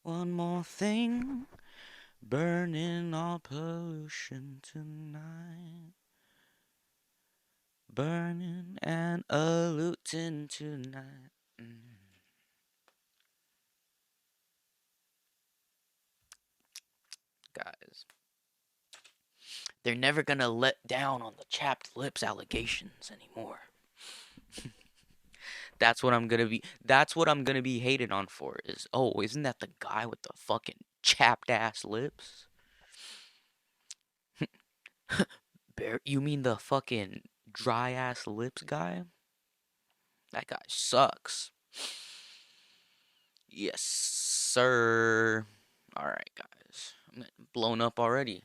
One more thing, burning all pollution tonight. Burning and eluding tonight. Guys, they're never gonna let down on the chapped lips allegations anymore. That's what I'm gonna be hated on for is, oh, isn't that the guy with the fucking chapped ass lips? Bear, you mean the fucking dry ass lips guy? That guy sucks. Yes, sir. Alright, guys. I'm getting blown up already.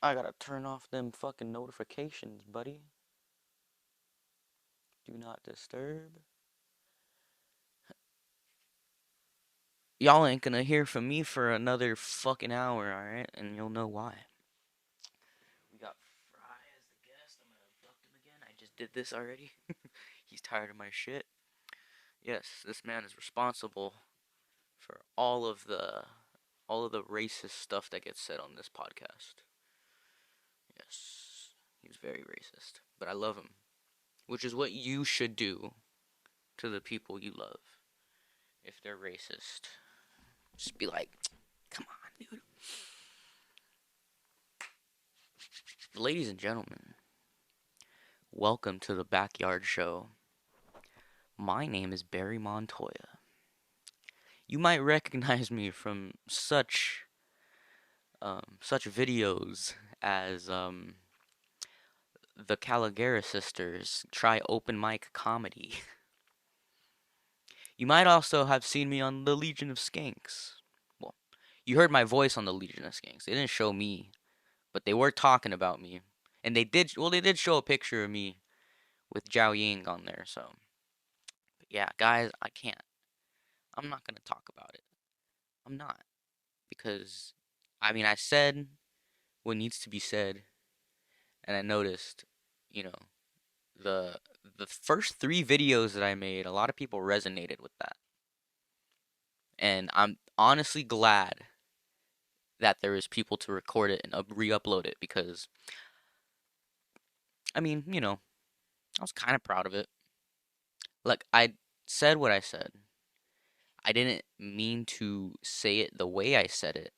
I gotta turn off them fucking notifications, buddy. Do not disturb. Y'all ain't gonna hear from me for another fucking hour, alright? And you'll know why. We got Fry as the guest. I'm gonna abduct him again. I just did this already. He's tired of my shit. Yes, this man is responsible for all of the racist stuff that gets said on this podcast. Yes, he's very racist, but I love him, which is what you should do to the people you love if they're racist. Just be like, come on, dude. Ladies and gentlemen, welcome to the Backyard Show. My name is Barry Montoya. You might recognize me from such videos as the Caligari sisters try open mic comedy. You might also have seen me on the Legion of Skanks. Well, you heard my voice on the Legion of Skanks. They didn't show me, but they were talking about me. And they did show a picture of me with Zhao Ying on there, so. But yeah, guys, I can't. I'm not going to talk about it. I'm not. Because, I mean, I said what needs to be said, and I noticed, you know, the the first 3 videos that I made, a lot of people resonated with that. And I'm honestly glad that there is people to record it and re-upload it because I mean, I was kind of proud of it. Like I said what I said. I didn't mean to say it the way I said it,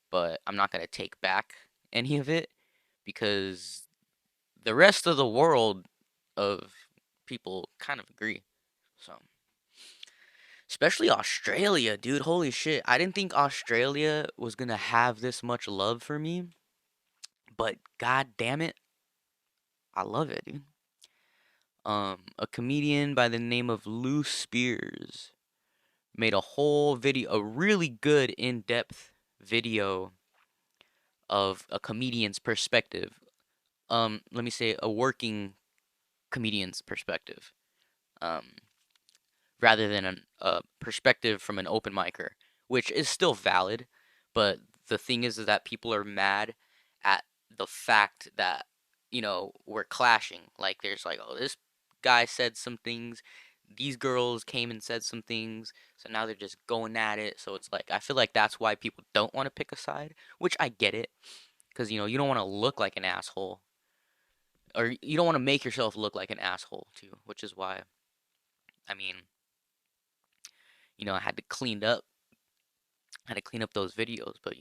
but I'm not going to take back any of it because the rest of the world of people kind of agree. So, especially Australia, dude. Holy shit. I didn't think Australia was going to have this much love for me, but god damn it, I love it, dude. A comedian by the name of Lou Spears made a whole video, a really good in-depth video of a comedian's perspective. Let me say a working comedian's perspective. Um, Rather than a perspective from an open micer, which is still valid, but the thing is that people are mad at the fact that we're clashing. Like there's like, oh, this guy said some things, these girls came and said some things, so now they're just going at it. So it's like I feel like that's why people don't want to pick a side, which I get it, because you don't want to look like an asshole, or you don't want to make yourself look like an asshole too, which is why I mean I had to clean up those videos, but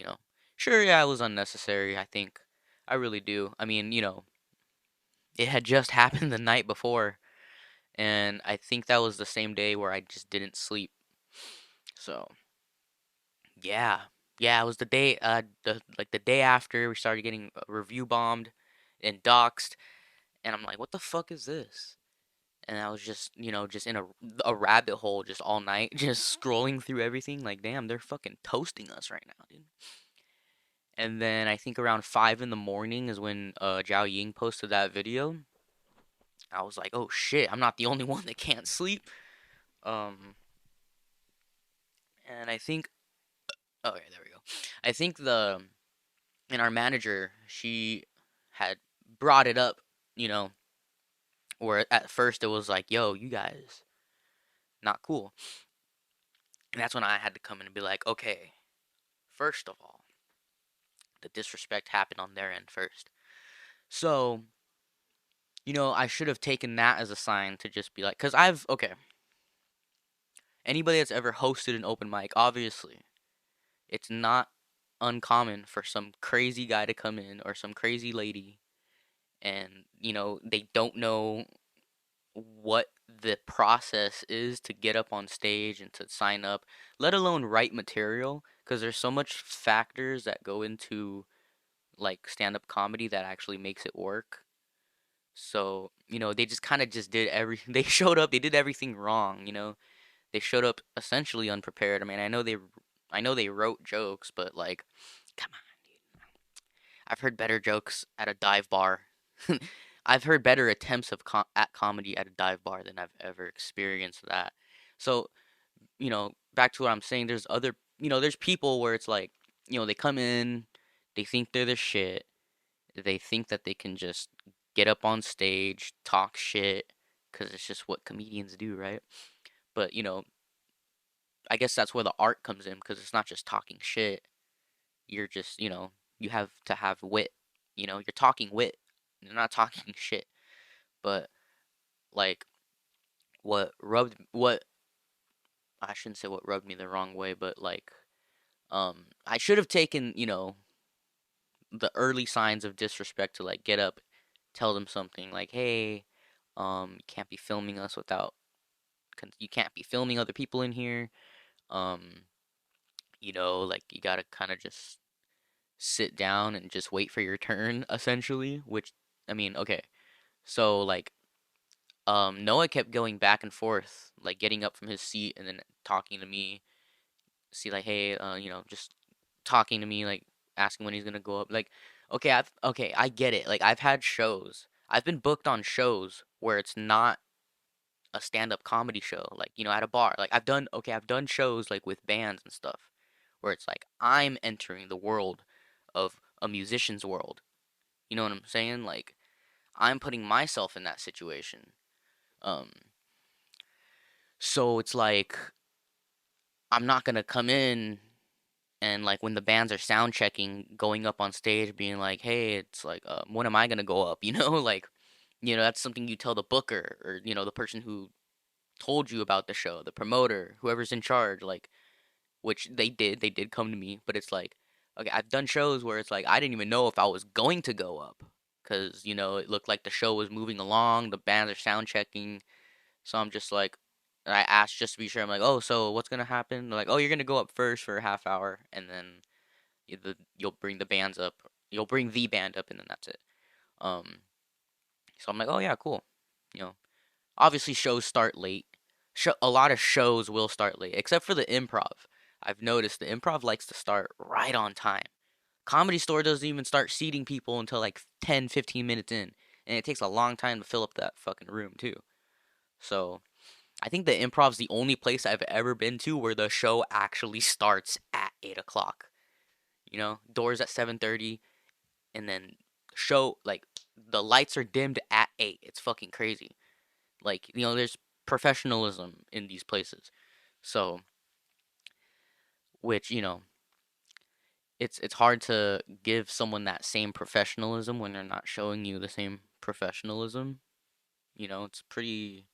sure, yeah, it was unnecessary, I think. I really do. I mean, it had just happened the night before, and I think that was the same day where I just didn't sleep. So, yeah. Yeah, it was the day the day after we started getting review bombed and doxxed, and I'm like, "What the fuck is this?" And I was just in a rabbit hole just all night, just scrolling through everything. Like, damn, they're fucking toasting us right now, dude. And then I think around 5 in the morning is when Zhao Ying posted that video. I was like, oh shit, I'm not the only one that can't sleep. Um, and I think, okay, there we go. I think and our manager, she had brought it up, you know, where at first it was like, yo, you guys, not cool. And that's when I had to come in and be like, okay, first of all, the disrespect happened on their end first. So, I should have taken that as a sign to just be like, because okay, anybody that's ever hosted an open mic, obviously, it's not uncommon for some crazy guy to come in or some crazy lady and, they don't know what the process is to get up on stage and to sign up, let alone write material, because there's so much factors that go into like stand-up comedy that actually makes it work. So, they just kind of just did everything. They showed up, they did everything wrong. They showed up essentially unprepared. I mean, I know they wrote jokes, but like, come on, dude. I've heard better jokes at a dive bar. I've heard better attempts at comedy at a dive bar than I've ever experienced that. So, back to what I'm saying, there's people where it's like, they come in, they think they're the shit, they think that they can just get up on stage, talk shit, because it's just what comedians do, right? But, I guess that's where the art comes in, because it's not just talking shit. You're just, you have to have wit. You're talking wit. You're not talking shit. But, like, what, I shouldn't say what rubbed me the wrong way, but, like, I should have taken, the early signs of disrespect to, like, get up, tell them something like, hey, you can't be filming us you can't be filming other people in here. Um, like, you gotta kind of just sit down and just wait for your turn, essentially, which, I mean, okay. So, like, Noah kept going back and forth, like, getting up from his seat and then talking to me, see, like, hey, just talking to me, like, asking when he's gonna go up. Like, okay, I get it. Like, I've had shows. I've been booked on shows where it's not a stand-up comedy show, like, at a bar. Like, I've done shows, like, with bands and stuff, where it's like, I'm entering the world of a musician's world. You know what I'm saying? Like, I'm putting myself in that situation. Um, so it's like, I'm not gonna come in and like when the bands are sound checking, going up on stage, being like, "Hey, it's like, when am I gonna go up?" Like, that's something you tell the booker or the person who told you about the show, the promoter, whoever's in charge, like, which they did come to me, but it's like, okay, I've done shows where it's like I didn't even know if I was going to go up because it looked like the show was moving along, the bands are sound checking, so I'm just like. I asked just to be sure. I'm like, oh, so what's gonna happen? They're like, oh, you're gonna go up first for a half hour, and then you'll bring the bands up. You'll bring the band up, and then that's it. Um, so I'm like, oh yeah, cool. You know, obviously shows start late. A lot of shows will start late, except for the improv. I've noticed the improv likes to start right on time. Comedy Store doesn't even start seating people until like 10, 15 minutes in, and it takes a long time to fill up that fucking room too. So I think the improv's the only place I've ever been to where the show actually starts at 8 o'clock. Doors at 7:30, and then show like the lights are dimmed at 8. It's fucking crazy. Like, there's professionalism in these places. So, which, it's hard to give someone that same professionalism when they're not showing you the same professionalism. It's pretty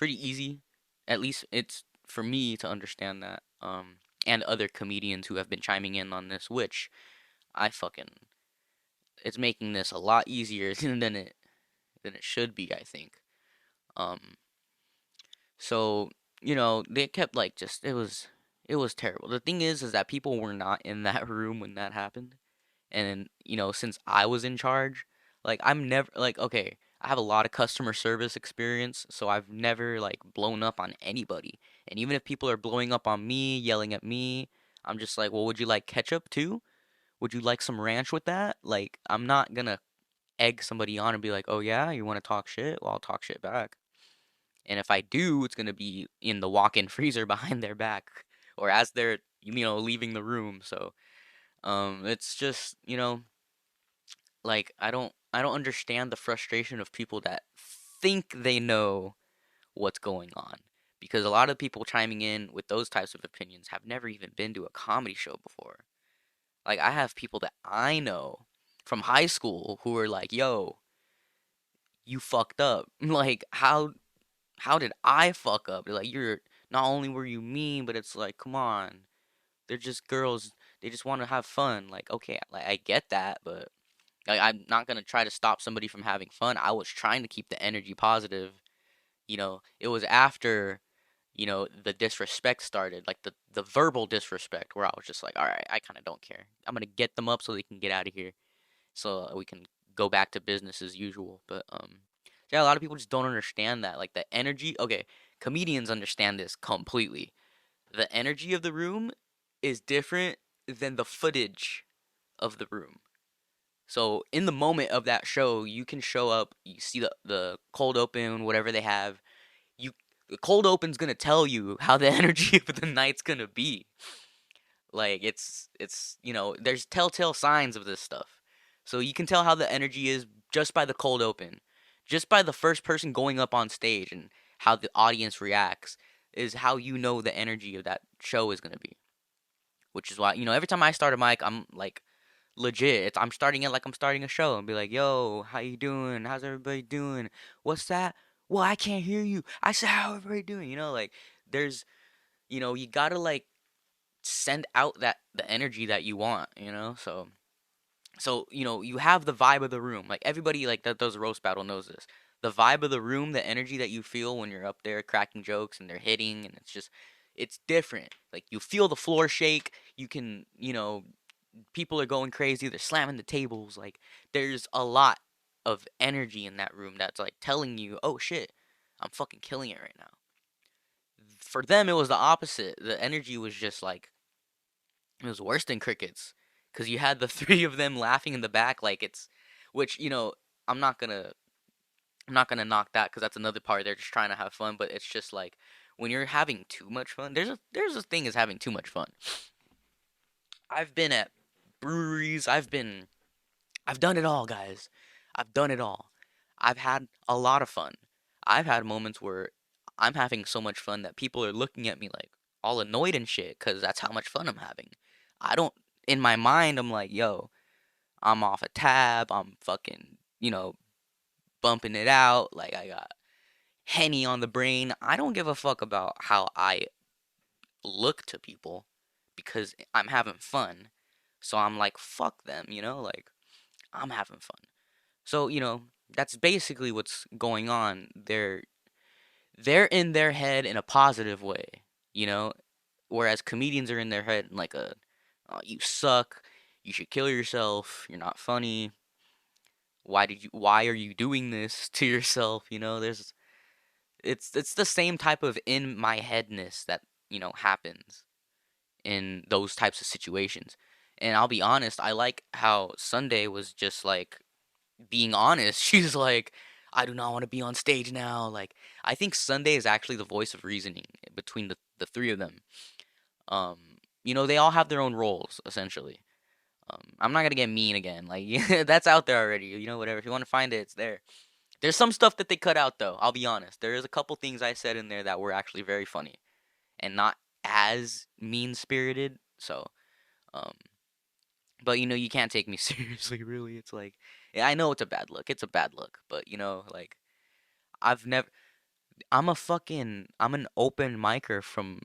easy. At least it's for me to understand that. And other comedians who have been chiming in on this, which I fucking it's making this a lot easier than it should be, I think. Um, so they kept like just it was terrible. The thing is that people were not in that room when that happened, and since I was in charge, like I'm never like okay. I have a lot of customer service experience, so I've never like blown up on anybody. And even if people are blowing up on me, yelling at me, I'm just like, well, would you like ketchup too? Would you like some ranch with that? Like, I'm not gonna egg somebody on and be like, "Oh yeah, you want to talk shit? Well, I'll talk shit back." And if I do, it's gonna be in the walk-in freezer behind their back or as they're leaving the room. So it's just like I don't understand the frustration of people that think they know what's going on because a lot of people chiming in with those types of opinions have never even been to a comedy show before. Like I have people that I know from high school who are like, "Yo, you fucked up." Like how did I fuck up? They're like, "You're not only were you mean, but it's like, come on. They're just girls. They just want to have fun." Like, okay, like I get that, but like I'm not going to try to stop somebody from having fun. I was trying to keep the energy positive. It was after the disrespect started, like the verbal disrespect, where I was just like, all right, I kind of don't care. I'm gonna get them up so they can get out of here, so we can go back to business as usual. But yeah, a lot of people just don't understand that, like the energy. Okay, comedians understand this completely. The energy of the room is different than the footage of the room. So in the moment of that show, you can show up, you see the cold open, whatever they have, you the cold open's gonna tell you how the energy of the night's gonna be. Like there's telltale signs of this stuff. So you can tell how the energy is just by the cold open. Just by the first person going up on stage and how the audience reacts is how you know the energy of that show is gonna be. Which is why, every time I start a mic, I'm like legit. I'm starting it like I'm starting a show and be like, "Yo, how you doing? How's everybody doing? What's that? Well, I can't hear you. I said, how everybody doing?" Like there's, you gotta like send out that the energy that you want. So you have the vibe of the room. Like everybody like that does a roast battle knows this. The vibe of the room, the energy that you feel when you're up there cracking jokes and they're hitting, and it's different. Like you feel the floor shake. You can, people are going crazy. They're slamming the tables. Like there's a lot of energy in that room that's like telling you, "Oh shit, I'm fucking killing it right now." For them, it was the opposite. The energy was just like it was worse than crickets because you had the three of them laughing in the back, like which I'm not gonna I'm not gonna knock that because that's another part. They're just trying to have fun, but it's just like when you're having too much fun. There's a thing as having too much fun. I've been at breweries. I've done it all, guys. I've done it all. I've had a lot of fun. I've had moments where I'm having so much fun that people are looking at me like all annoyed and shit because that's how much fun I'm having. I don't, in my mind, I'm like, yo, I'm off a tab. I'm fucking, bumping it out. Like, I got Henny on the brain. I don't give a fuck about how I look to people because I'm having fun. So I'm like, fuck them, like, I'm having fun. So, that's basically what's going on. They're in their head in a positive way, you know, whereas comedians are in their head in like "Oh, you suck, you should kill yourself, you're not funny. Why are you doing this to yourself?" There's it's the same type of in my headness that, happens in those types of situations. And I'll be honest, I like how Sunday was just like being honest. She's like, I do not want to be on stage now. Like, I think Sunday is actually the voice of reasoning between the three of them. They all have their own roles essentially. I'm not gonna get mean again. Like, yeah, that's out there already. Whatever. If you want to find it, it's there. There's some stuff that they cut out though. I'll be honest. There is a couple things I said in there that were actually very funny and not as mean spirited. So, um, but you can't take me seriously. Really, it's like, yeah, I know it's a bad look. It's a bad look, but like I've never. I'm an open micer from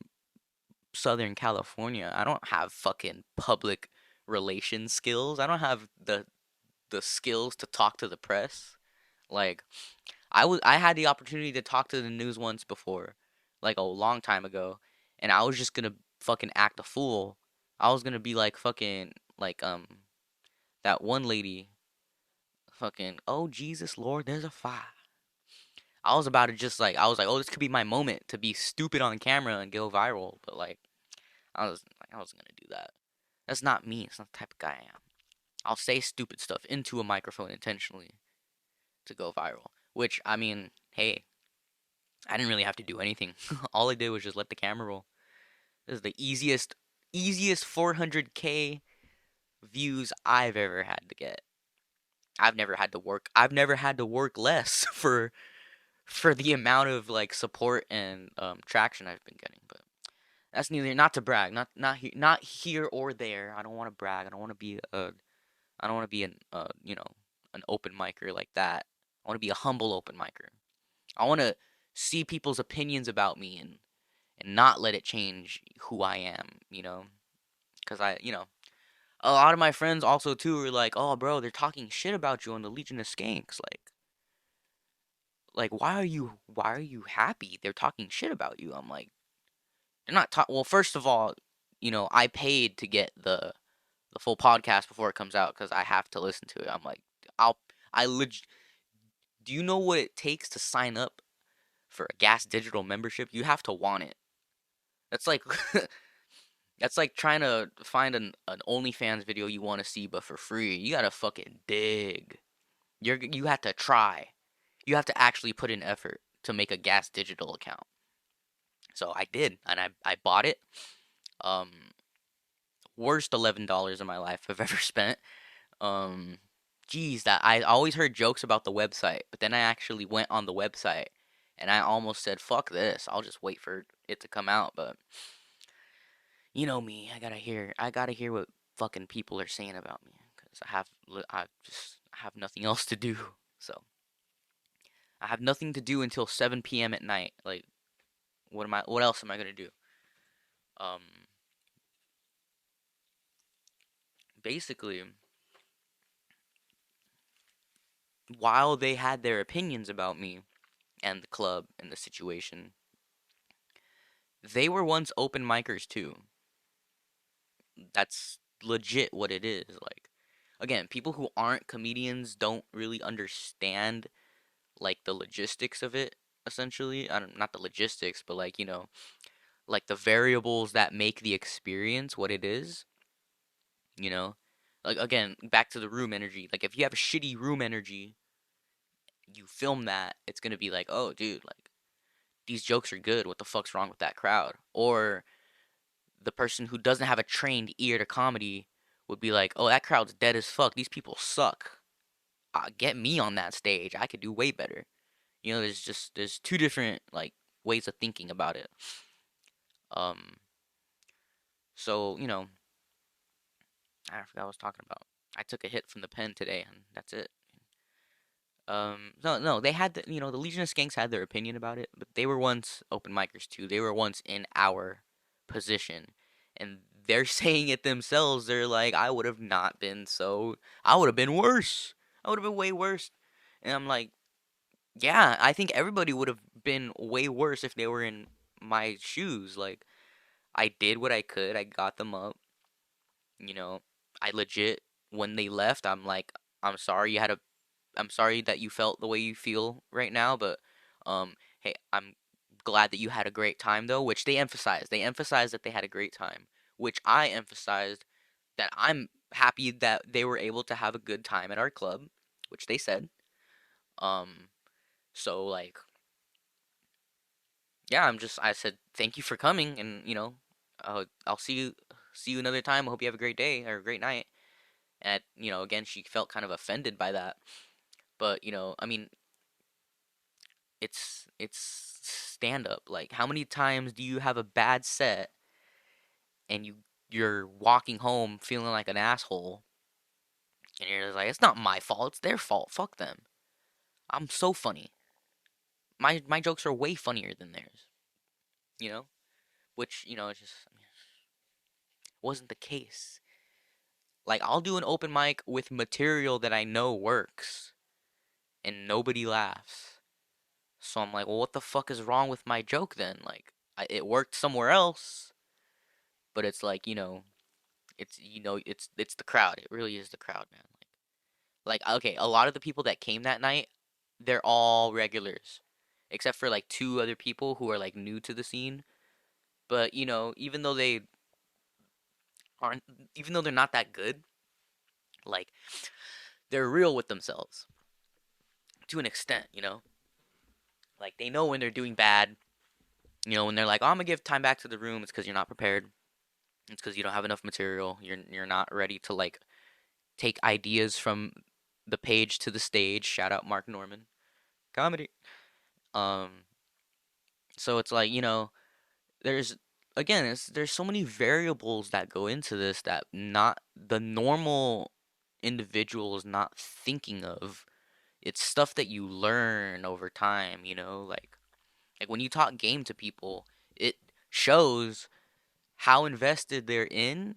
Southern California. I don't have fucking public relations skills. I don't have the skills to talk to the press. Like I had the opportunity to talk to the news once before, like a long time ago, and I was just gonna fucking act a fool. I was gonna be like fucking like that one lady, fucking, "Oh Jesus Lord, there's a fire." I was about to just like I was like, "Oh, this could be my moment to be stupid on camera and go viral," but like I wasn't gonna do that. That's not me. It's not the type of guy I am. I'll say stupid stuff into a microphone intentionally to go viral. Which I mean, hey, I didn't really have to do anything. All I did was just let the camera roll. This is the easiest 400K views I've ever had to get. I've never had to work less for the amount of like support and traction I've been getting. But that's neither not to brag, not here or there. I don't want to brag. I don't want to be an an open micer like that. I want to be a humble open micer. I want to see people's opinions about me and not let it change who I am, because a lot of my friends also too are like, "Oh, bro, they're talking shit about you on the Legion of Skanks." Like why are you happy? They're talking shit about you. I'm like, they're not well, first of all, I paid to get the full podcast before it comes out cuz I have to listen to it. I'm like, I'll I leg do you know what it takes to sign up for a gas digital membership? You have to want it. That's like that's like trying to find an OnlyFans video you want to see but for free. You got to fucking dig. You have to try. You have to actually put in effort to make a gas digital account. So I did, and I bought it. Um, Worst $11 of my life I've ever spent. Um, Geez, that I always heard jokes about the website, but then I actually went on the website, and I almost said, "Fuck this! I'll just wait for it to come out." But you know me, I gotta hear what fucking people are saying about me, because I have nothing else to do. So I have nothing to do until 7 p.m. at night. Like, what else am I gonna do? Um, Basically, while they had their opinions about me and the club and the situation, they were once open micers too. That's legit what it is. Like, again, people who aren't comedians don't really understand like the logistics of it. Essentially, I don't not the logistics, but like like the variables that make the experience what it is. You know, like again, back to the room energy. Like, if you have a shitty room energy, you film that, it's gonna be like, oh, dude, like these jokes are good. What the fuck's wrong with that crowd? Or the person who doesn't have a trained ear to comedy would be like, oh, that crowd's dead as fuck. These people suck. Get me on that stage. I could do way better. There's two different like ways of thinking about it. Um, so I forgot what I was talking about. I took a hit from the pen today, and that's it. No, no, they had the Legion of Skanks had their opinion about it, but they were once open micers too. They were once in our position, and they're saying it themselves. They're like, I would have been worse. I would have been way worse. And I'm like, yeah, I think everybody would have been way worse if they were in my shoes. Like, I did what I could. I got them up. You know, I legit, when they left, I'm like, I'm sorry you had a I'm sorry that you felt the way you feel right now, but hey, I'm glad that you had a great time though, which they emphasized. They emphasized that they had a great time, which I emphasized that I'm happy that they were able to have a good time at our club, which they said. Um, so like, yeah, I said thank you for coming, and I'll see you another time. I hope you have a great day or a great night. And again, she felt kind of offended by that, but I mean, it's stand up. Like, how many times do you have a bad set and you're walking home feeling like an asshole, and you're just like, it's not my fault, it's their fault. Fuck them. I'm so funny. My jokes are way funnier than theirs. You know, which it's just wasn't the case. Like, I'll do an open mic with material that I know works, and nobody laughs. So I'm like, well, what the fuck is wrong with my joke then? Like, it worked somewhere else, but it's like it's the crowd. It really is the crowd, man. Like okay, a lot of the people that came that night, they're all regulars, except for like two other people who are like new to the scene. But aren't, even though they're not that good, like they're real with themselves to an extent. Like they know when they're doing bad. When they're like, oh, I'm gonna give time back to the room. It's because you're not prepared. It's because you don't have enough material. You're not ready to like take ideas from the page to the stage. Shout out Mark Norman. Comedy. Um, so it's like, there's again, there's so many variables that go into this that not the normal individual is not thinking of. It's stuff that you learn over time, like when you talk game to people, it shows how invested they're in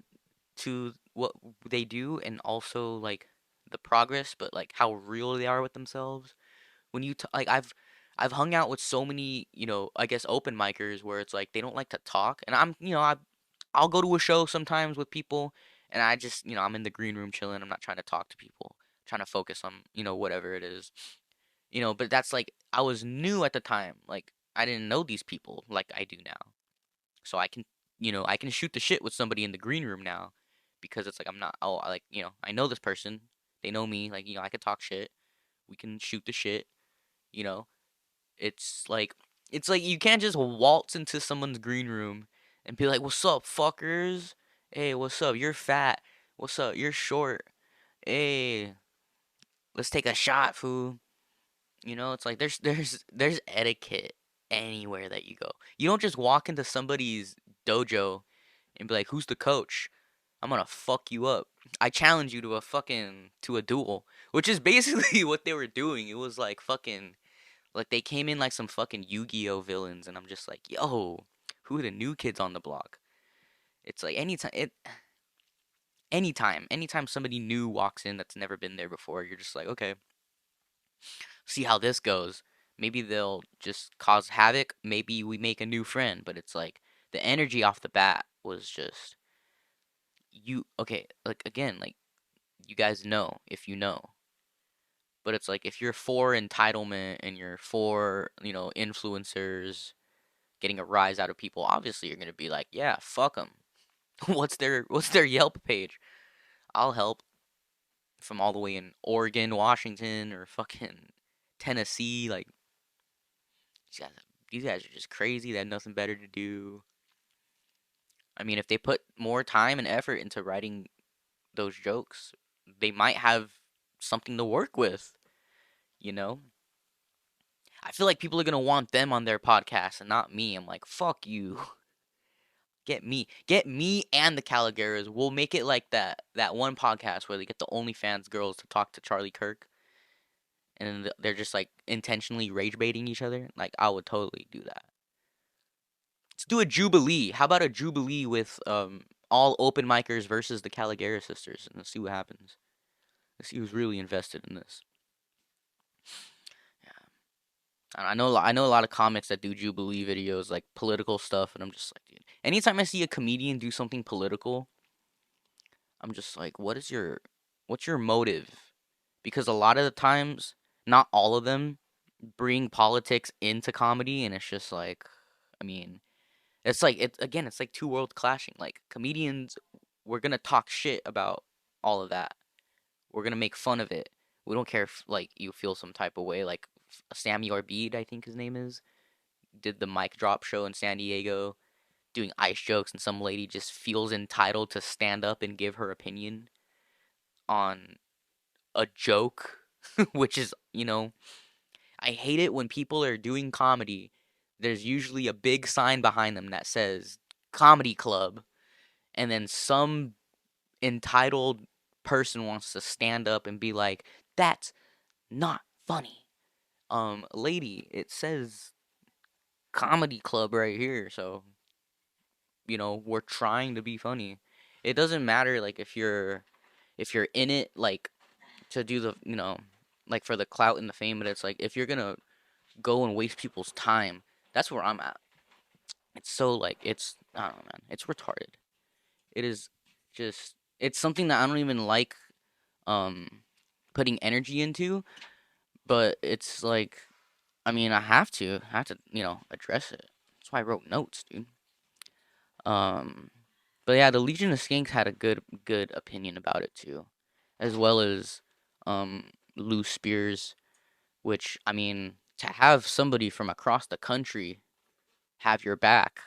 to what they do and also like the progress, but like how real they are with themselves. When like I've hung out with so many, I guess open micers where it's like they don't like to talk, and I'll go to a show sometimes with people, and I just, I'm in the green room chilling. I'm not trying to talk to people, trying to focus on, whatever it is, but that's like I was new at the time. Like I didn't know these people like I do now. So I can shoot the shit with somebody in the green room now because it's like I'm not, oh, I know this person. They know me. Like, I could talk shit. We can shoot the shit, you know. It's like you can't just waltz into someone's green room and be like, "What's up, fuckers? Hey, what's up? You're fat. What's up? You're short. Hey, let's take a shot, fool." It's like there's etiquette anywhere that you go. You don't just walk into somebody's dojo and be like, "Who's the coach? I'm gonna fuck you up. I challenge you to a duel," which is basically what they were doing. It was like fucking like they came in like some fucking Yu-Gi-Oh villains, and I'm just like, "Yo, who are the new kids on the block?" It's like anytime somebody new walks in that's never been there before, you're just like, "Okay, see how this goes. Maybe they'll just cause havoc. Maybe we make a new friend." But it's like the energy off the bat was just okay, like again, like you guys know if you know. But it's like if you're for entitlement and you're for, influencers getting a rise out of people, obviously you're going to be like, "Yeah, fuck them." What's their Yelp page? I'll help from all the way in Oregon, Washington, or fucking Tennessee. Like these guys, these guys are just crazy. They had nothing better to do. I mean, if they put more time and effort into writing those jokes, they might have something to work with, you know? I feel like people are gonna want them on their podcast and not me. I'm like, fuck you. Get me and the Caligaras. We'll make it like that one podcast where they get the OnlyFans girls to talk to Charlie Kirk, and then they're just like intentionally rage baiting each other. Like I would totally do that. Let's do a Jubilee. How about a Jubilee with all open micers versus the Caligari sisters, and let's see what happens. Let's see who's really invested in this. Yeah. I know a lot of comics that do Jubilee videos, like political stuff, and I'm just like, dude. Anytime I see a comedian do something political, I'm just like, what's your motive? Because a lot of the times, not all of them bring politics into comedy, and it's just like, I mean, it's like two worlds clashing. Like comedians, we're gonna talk shit about all of that. We're gonna make fun of it. We don't care if like you feel some type of way. Like Sammy Orbid, I think his name is, did the mic drop show in San Diego, doing ice jokes, and some lady just feels entitled to stand up and give her opinion on a joke, which is, I hate it when people are doing comedy. There's usually a big sign behind them that says comedy club, and then some entitled person wants to stand up and be like, "That's not funny." Lady, it says comedy club right here, so we're trying to be funny. It doesn't matter like if you're in it like to do the, like for the clout and the fame, but it's like if you're gonna go and waste people's time, that's where I'm at. It's so like I don't know, man. It's retarded. It is just it's something that I don't even like um putting energy into, but it's like I mean I have to, address it. That's why I wrote notes, dude. Um but yeah, the Legion of Skanks had a good opinion about it too. As well as Lou Spears, which I mean to have somebody from across the country have your back,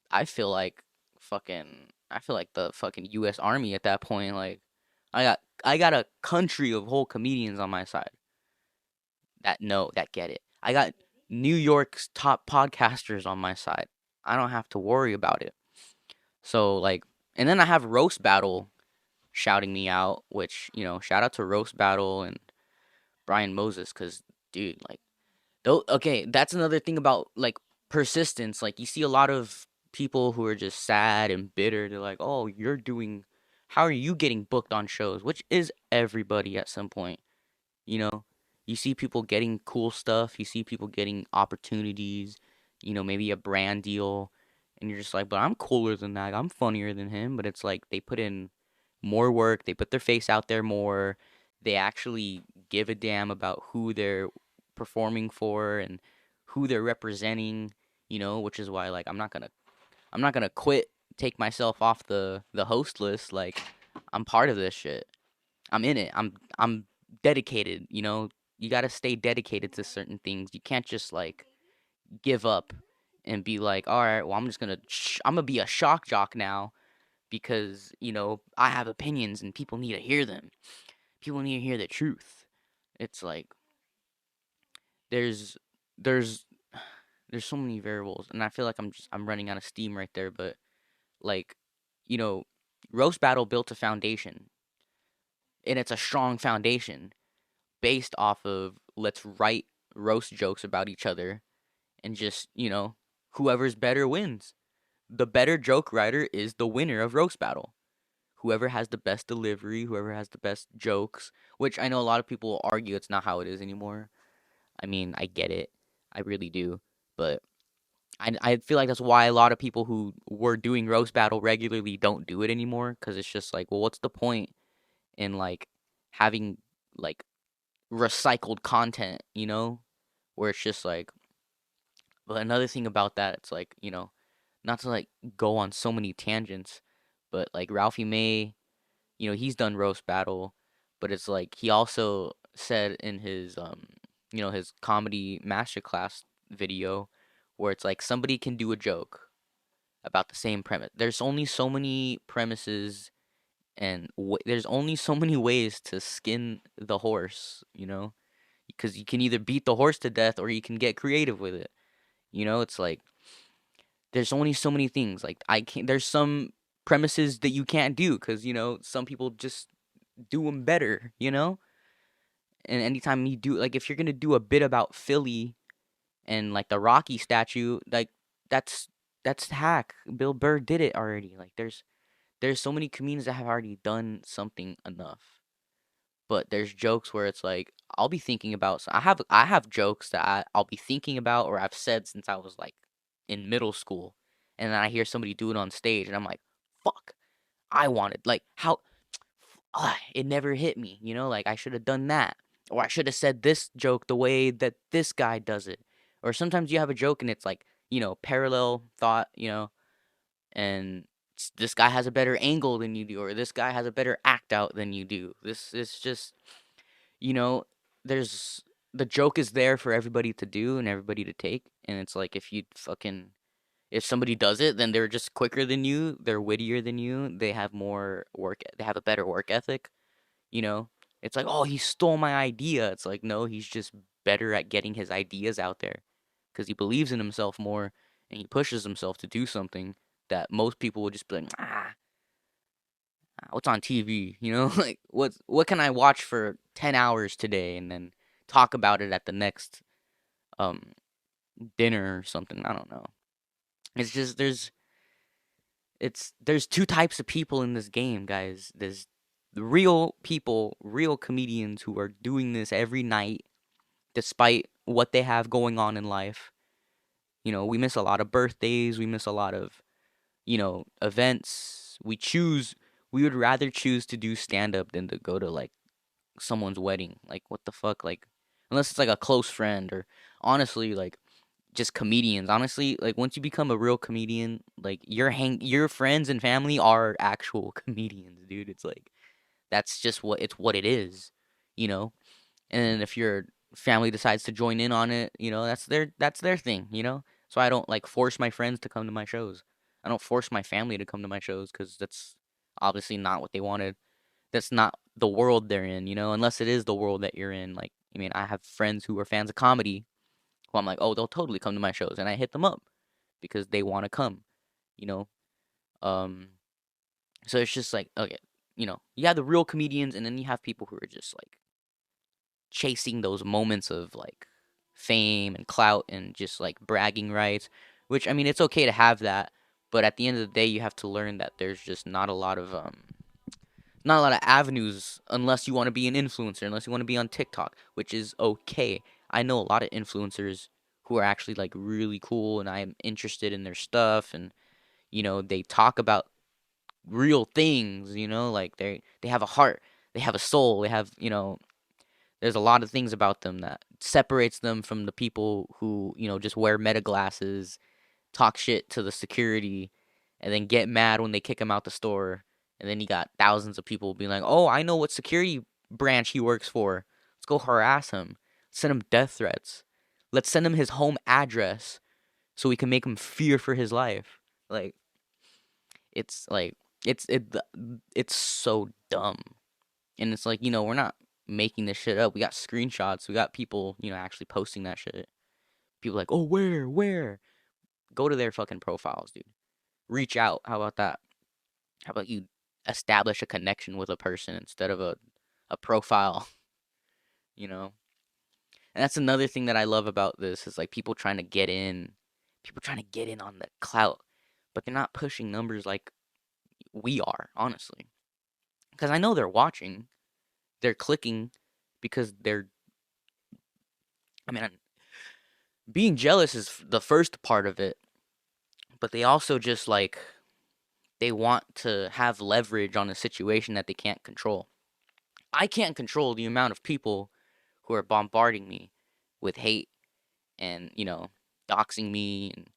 I feel like the fucking US Army at that point. Like I got a country of whole comedians on my side that get it. New York's top podcasters on my side. I don't have to worry about it. So like, and then I have Roast Battle shouting me out, which, shout out to Roast Battle and Brian Moses, cause dude, like, though, okay, that's another thing about like persistence. Like, you see a lot of people who are just sad and bitter. They're like, oh, how are you getting booked on shows? Which is everybody at some point. You know, you see people getting cool stuff, you see people getting opportunities, maybe a brand deal, and you're just like, but I'm cooler than that. I'm funnier than him. But it's like they put in more work, they put their face out there more, they actually give a damn about who they're performing for and who they're representing, which is why like I'm not gonna quit, take myself off the host list. Like, I'm part of this shit. I'm in it. I'm dedicated, You got to stay dedicated to certain things. You can't just like give up and be like, "All right, well, I'm going to be a shock jock now because, I have opinions and people need to hear them. People need to hear the truth." It's like there's there's there's so many variables, and I feel like I'm running out of steam right there, but like, you know, Roast Battle built a foundation, and it's a strong foundation based off of let's write roast jokes about each other and just, whoever's better wins. The better joke writer is the winner of roast battle. Whoever has the best delivery, whoever has the best jokes, which I know a lot of people argue it's not how it is anymore. I mean, I get it. I really do. But I feel like that's why a lot of people who were doing roast battle regularly don't do it anymore, because it's just like, well, what's the point in like having like recycled content, where it's just like, but another thing about that, it's like, not to like go on so many tangents, but like Ralphie May, he's done roast battle, but it's like he also said in his his comedy masterclass video where it's like somebody can do a joke about the same premise. There's only so many premises and there's only so many ways to skin the horse, because you can either beat the horse to death or you can get creative with it. It's like there's only so many things. Like, I can't. There's some premises that you can't do because some people just do them better. And anytime you do, like, if you're gonna do a bit about Philly and like the Rocky statue, like that's that's hack. Bill Burr did it already. Like, there's so many comedians that have already done something enough. But there's jokes where it's like I'll be thinking about. So I have jokes that I'll be thinking about or I've said since I was like in middle school, and then I hear somebody do it on stage, and I'm like, "Fuck! I wanted like how it never hit me, like I should have done that, or I should have said this joke the way that this guy does it." Or sometimes you have a joke and it's like parallel thought, and this guy has a better angle than you do, or this guy has a better act out than you do. This is just you know, there's the joke is there for everybody to do and everybody to take, and it's like if somebody does it, then they're just quicker than you, they're wittier than you, they have a better work ethic, you know. It's like, oh, he stole my idea. It's like, no, he's just better at getting his ideas out there because he believes in himself more and he pushes himself to do something that most people would just be like, what's on TV? Like what can I watch for 10 hours today and then talk about it at the next um dinner or something. I don't know. It's just there's two types of people in this game, guys. There's the real people, real comedians who are doing this every night despite what they have going on in life. We miss a lot of birthdays, we miss a lot of, events. We would rather choose to do stand up than to go to like someone's wedding. Like, what the fuck? Like, unless it's like a close friend or honestly, like, just comedians. Honestly, like, once you become a real comedian, like, your friends and family are actual comedians, dude. It's like, that's just what it is, you know? And then if your family decides to join in on it, that's their thing, So I don't like force my friends to come to my shows. I don't force my family to come to my shows because that's obviously not what they wanted. That's not the world they're in, unless it is the world that you're in. Like, I mean, I have friends who are fans of comedy, who I'm like, oh, they'll totally come to my shows, and I hit them up because they want to come, you know. Um, so it's just like, okay, you have the real comedians, and then you have people who are just like chasing those moments of like fame and clout and just like bragging rights, which I mean, it's okay to have that, but at the end of the day, you have to learn that there's just not a lot of avenues unless you want to be an influencer, unless you want to be on TikTok, which is okay. I know a lot of influencers who are actually like really cool and I'm interested in their stuff, and they talk about real things, like they have a heart, they have a soul, they have, there's a lot of things about them that separates them from the people who, just wear meta glasses, talk shit to the security, and then get mad when they kick him out the store. And then you got thousands of people being like, "Oh, I know what security branch he works for. Let's go harass him. Send him death threats. Let's send him his home address so we can make him fear for his life." Like like it's it it's so dumb. And it's like, we're not making this shit up. We got screenshots. We got people, actually posting that shit. People like, "Oh, where?" Go to their fucking profiles, dude. Reach out. How about that? How about you establish a connection with a person instead of a profile, you know? And that's another thing that I love about this is like people trying to get in on the clout, but they're not pushing numbers like we are, honestly. Because I know they're watching, they're clicking because I mean, being jealous is the first part of it, but they also just like, they want to have leverage on a situation that they can't control. I can't control the amount of people who are bombarding me with hate and, doxing me and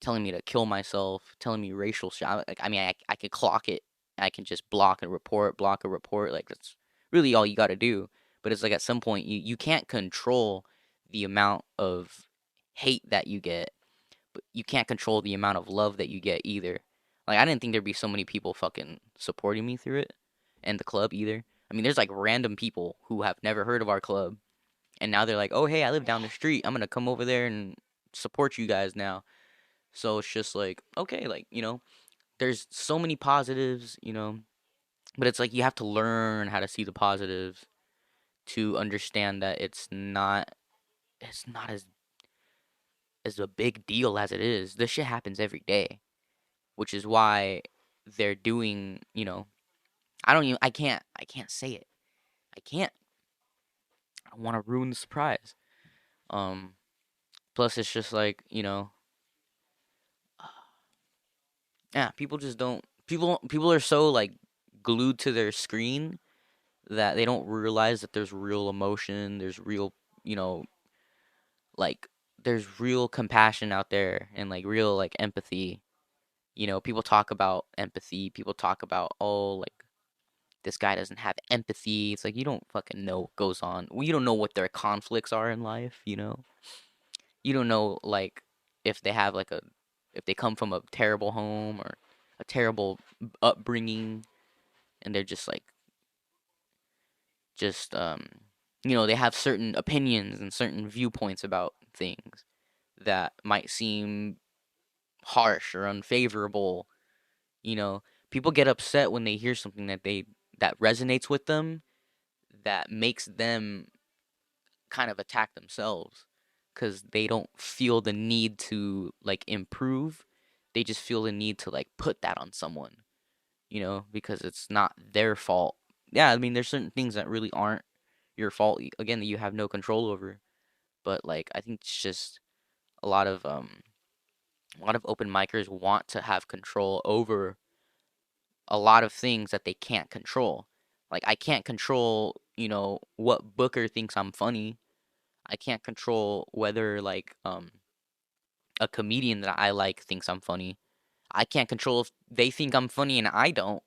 telling me to kill myself, telling me racial shit. Like, I mean, I could clock it. I can just block a report. Like, that's really all you got to do. But it's like at some point, you can't control the amount of hate that you get, but you can't control the amount of love that you get either. Like, I didn't think there'd be so many people fucking supporting me through it and the club either. I mean, there's like random people who have never heard of our club, and now they're like, "Oh, hey, I live down the street. I'm gonna come over there and support you guys now." So it's just like, okay, like, there's so many positives, but it's like you have to learn how to see the positives to understand that it's not as a big deal as it is. This shit happens every day, which is why they're doing, I can't say it. I can't. I don't want to ruin the surprise. Um, Plus it's just like, yeah, people just don't people are so like glued to their screen that they don't realize that there's real emotion, there's real, you know, like there's real compassion out there and like real like empathy. People talk about empathy, people talk about, oh, like this guy doesn't have empathy. It's like you don't fucking know what goes on. Well, you don't know what their conflicts are in life, you know? You don't know like if they have like a if they come from a terrible home or a terrible upbringing, and they're just like just they have certain opinions and certain viewpoints about things that might seem harsh or unfavorable. you know People get upset when they hear something that resonates with them, that makes them kind of attack themselves because they don't feel the need to like improve. They just feel the need to like put that on someone, because it's not their fault. Yeah, I mean, there's certain things that really aren't your fault, again, that you have no control over. But like, I think it's just a lot of open micers want to have control over a lot of things that they can't control. Like, I can't control, what Booker thinks I'm funny. I can't control whether like a comedian that I like thinks I'm funny. I can't control if they think I'm funny and I don't.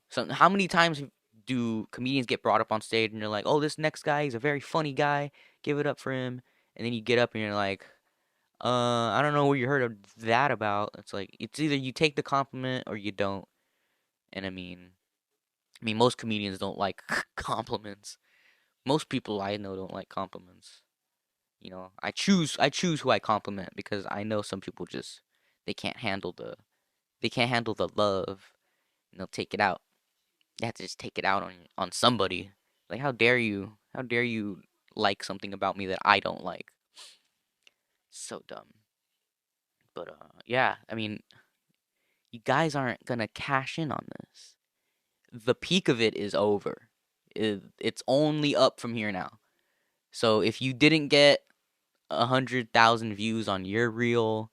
So how many times do comedians get brought up on stage and you're like, "Oh, this next guy is a very funny guy. Give it up for him." And then you get up and you're like, I don't know what you heard of that about." It's like it's either you take the compliment or you don't. And I mean, most comedians don't like compliments. Most people I know don't like compliments. I choose who I compliment because I know some people just they can't handle the love and they'll take it out. They have to just take it out on somebody. Like how dare you? How dare you like something about me that I don't like? So dumb. But yeah, I mean, you guys aren't gonna cash in on this. The peak of it is over. It's only up from here now. So if you didn't get 100,000 views on your reel,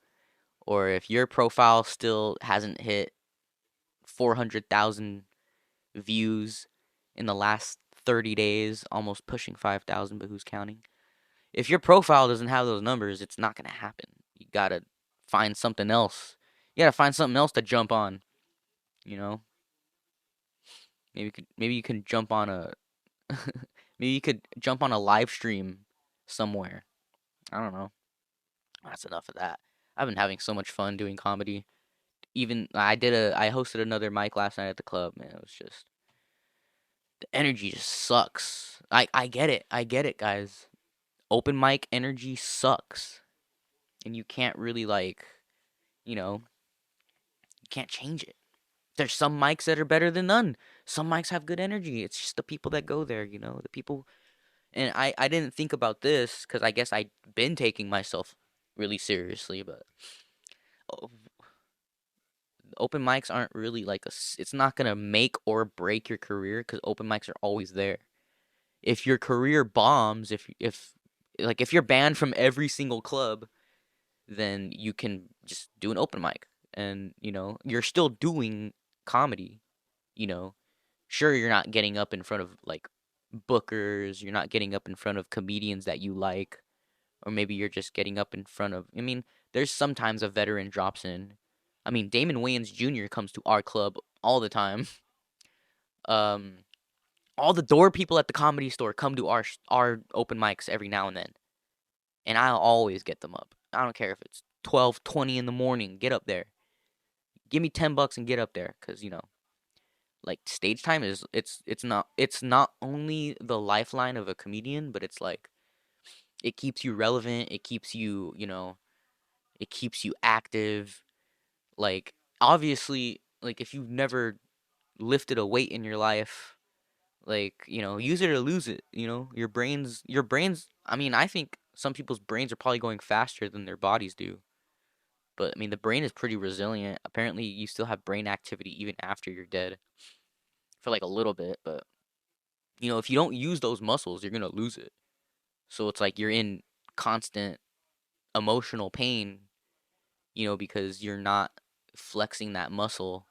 or if your profile still hasn't hit 400,000 views in the last 30 days, almost pushing 5,000, but who's counting? If your profile doesn't have those numbers, it's not gonna happen. You gotta find something else. You gotta find something else to jump on. You know, maybe you can jump on a maybe you could jump on a live stream somewhere. I don't know. That's enough of that. I've been having so much fun doing comedy. Even I hosted another mic last night at the club, man. It was just the energy just sucks. I get it. I get it, guys. Open mic energy sucks. And you can't really you know, you can't change it. There's some mics that are better than none. Some mics have good energy. It's just the people that go there, the people. And I didn't think about this because I guess I'd been taking myself really seriously, but o- open mics aren't really it's not gonna make or break your career because open mics are always there. If your career bombs, if you're banned from every single club, then you can just do an open mic, and you're still doing comedy. You know, sure, you're not getting up in front of bookers, you're not getting up in front of comedians that you like, or maybe you're just getting up in front of. I mean, there's sometimes a veteran drops in. I mean, Damon Wayans Jr. comes to our club all the time. Um, all the door people at the comedy store come to our open mics every now and then, and I'll always get them up. I don't care if it's 12:20 in the morning. Get up there. Give me $10 and get up there, cause stage time it's not only the lifeline of a comedian, but it's like it keeps you relevant. It keeps you active. Like obviously, if you've never lifted a weight in your life, use it or lose it. Your brains. I mean, I think some people's brains are probably going faster than their bodies do. But I mean, the brain is pretty resilient. Apparently, you still have brain activity even after you're dead for like a little bit. But if you don't use those muscles, you're gonna lose it. So it's like you're in constant emotional pain, because you're not flexing that muscle.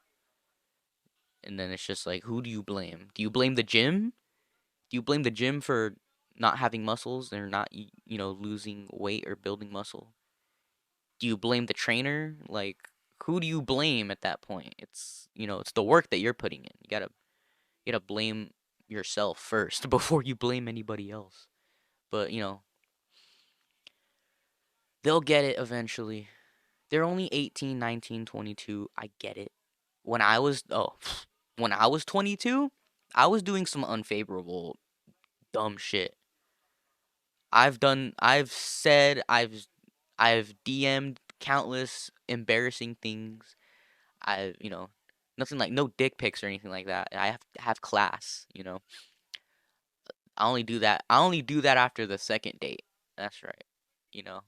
And then it's just like, who do you blame? Do you blame the gym? Do you blame the gym for not having muscles or not, losing weight or building muscle? Do you blame the trainer? Who do you blame at that point? It's the work that you're putting in. You gotta blame yourself first before you blame anybody else. But, they'll get it eventually. They're only 18, 19, 22. I get it. When I was, oh, when I was 22, I was doing some unfavorable, dumb shit. I've DM'd countless embarrassing things. Nothing like no dick pics or anything like that. I have class. I only do that after the second date. That's right. You know.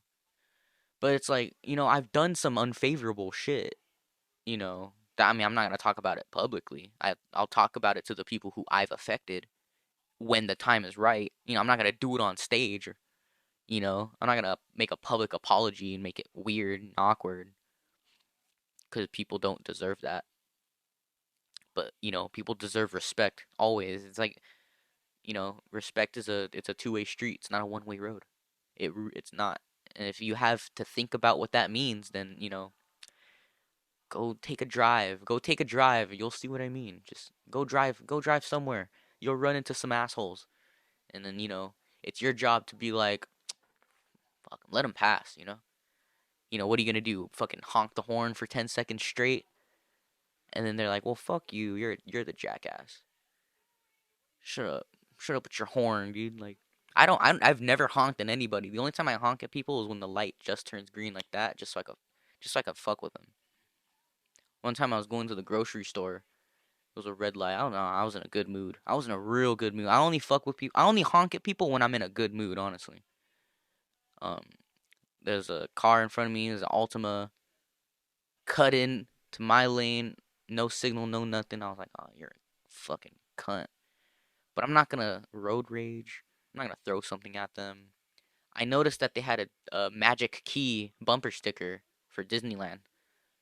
But it's like, I've done some unfavorable shit, I mean, I'm not gonna talk about it publicly. I'll talk about it to the people who I've affected when the time is right. I'm not gonna do it on stage or, I'm not gonna make a public apology and make it weird and awkward because people don't deserve that. But, people deserve respect always. It's like, respect it's a two-way street. It's not a one-way road. It's not. And if you have to think about what that means, then, go take a drive. Go take a drive. You'll see what I mean. Just go drive. Go drive somewhere. You'll run into some assholes, and then it's your job to be like, fuck 'em, let them pass. What are you gonna do? Fucking honk the horn for 10 seconds straight, and then they're like, well, fuck you. You're the jackass. Shut up. Shut up with your horn, dude. Like, I've never honked at anybody. The only time I honk at people is when the light just turns green like that, just so I could fuck with them. One time I was going to the grocery store. It was a red light. I don't know. I was in a good mood. I was in a real good mood. I only fuck with people. I only honk at people when I'm in a good mood, honestly. Um, there's a car in front of me. There's an Altima cut in to my lane. No signal, no nothing. I was like, oh, you're a fucking cunt. But I'm not gonna road rage. I'm not gonna throw something at them. I noticed that they had a magic key bumper sticker for Disneyland.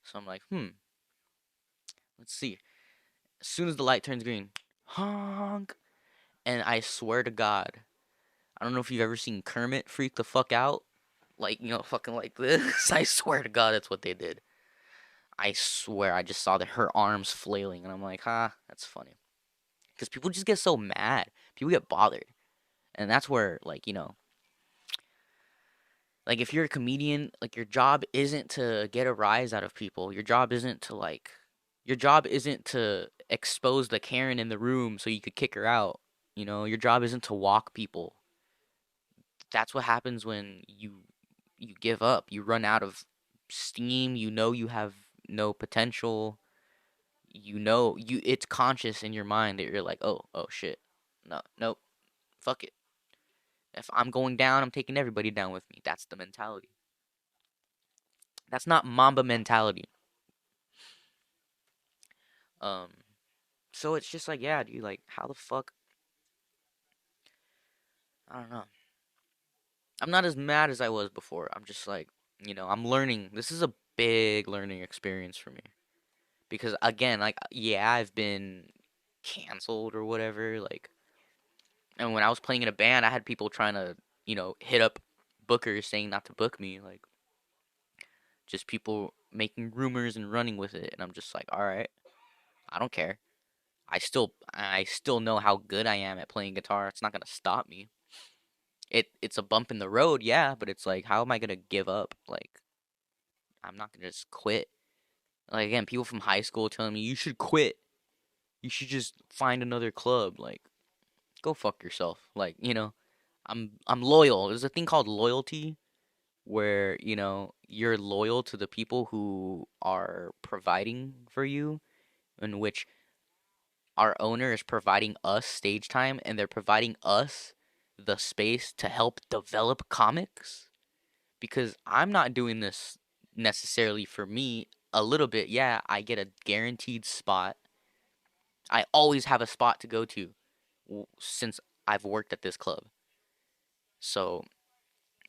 So I'm like, let's see. As soon as the light turns green, honk. And I swear to God, I don't know if you've ever seen Kermit freak the fuck out. Like, fucking like this. I swear to God, that's what they did. I swear, I just saw her arms flailing. And I'm like, that's funny. Because people just get so mad. People get bothered. And that's where, like if you're a comedian, like your job isn't to get a rise out of people. Your job isn't to expose the Karen in the room so you could kick her out. Your job isn't to walk people. That's what happens when you give up. You run out of steam. You know you have no potential. It's conscious in your mind that you're like, oh shit. No, nope. Fuck it. If I'm going down, I'm taking everybody down with me. That's the mentality. That's not Mamba mentality. Um, so it's just like, yeah, dude, like, how the fuck? I don't know. I'm not as mad as I was before. I'm just like, I'm learning. This is a big learning experience for me. Because again, like, yeah, I've been canceled or whatever. Like, and when I was playing in a band, I had people trying to, hit up bookers saying not to book me. Like, just people making rumors and running with it. And I'm just like, all right, I don't care. I still know how good I am at playing guitar. It's not gonna stop me. It's a bump in the road, yeah, but it's like, how am I gonna give up? Like, I'm not gonna just quit. Like again, people from high school telling me you should quit. You should just find another club. Like, go fuck yourself. Like, I'm loyal. There's a thing called loyalty where, you're loyal to the people who are providing for you, in which our owner is providing us stage time and they're providing us the space to help develop comics because I'm not doing this necessarily for me. A little bit, yeah, I get a guaranteed spot. I always have a spot to go to since I've worked at this club. So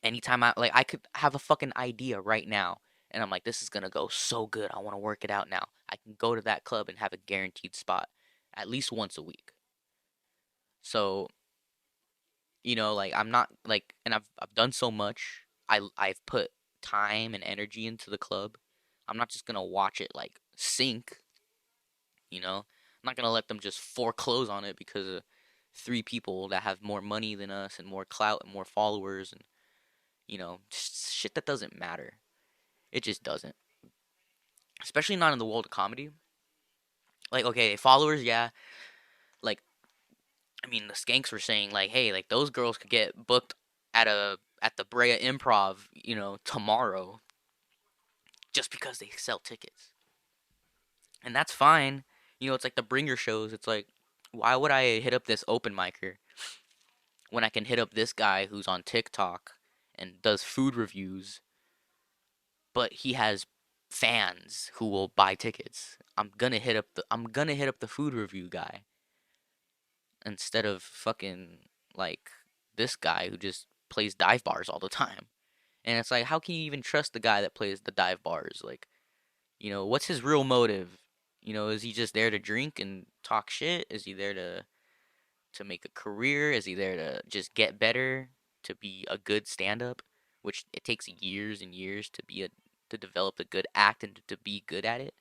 anytime I could have a fucking idea right now and I'm like, this is gonna go so good. I want to work it out now. I can go to that club and have a guaranteed spot at least once a week. So like I'm not like, and I've done so much. I've put time and energy into the club. I'm not just gonna watch it like sink. I'm not gonna let them just foreclose on it because of three people that have more money than us and more clout and more followers and just shit that doesn't matter. It just doesn't. Especially not in the world of comedy. Like, okay, followers, yeah. Like, I mean, the skanks were saying like, hey, like those girls could get booked at the Brea Improv, tomorrow just because they sell tickets. And that's fine. It's like the bringer shows. It's like, why would I hit up this open micer when I can hit up this guy who's on TikTok and does food reviews, but he has fans who will buy tickets. I'm gonna hit up the food review guy instead of fucking like this guy who just plays dive bars all the time. And it's like, how can you even trust the guy that plays the dive bars? Like, what's his real motive? Is he just there to drink and talk shit? Is he there to make a career? Is he there to just get better, to be a good stand-up, which it takes years and years to develop a good act and to be good at it.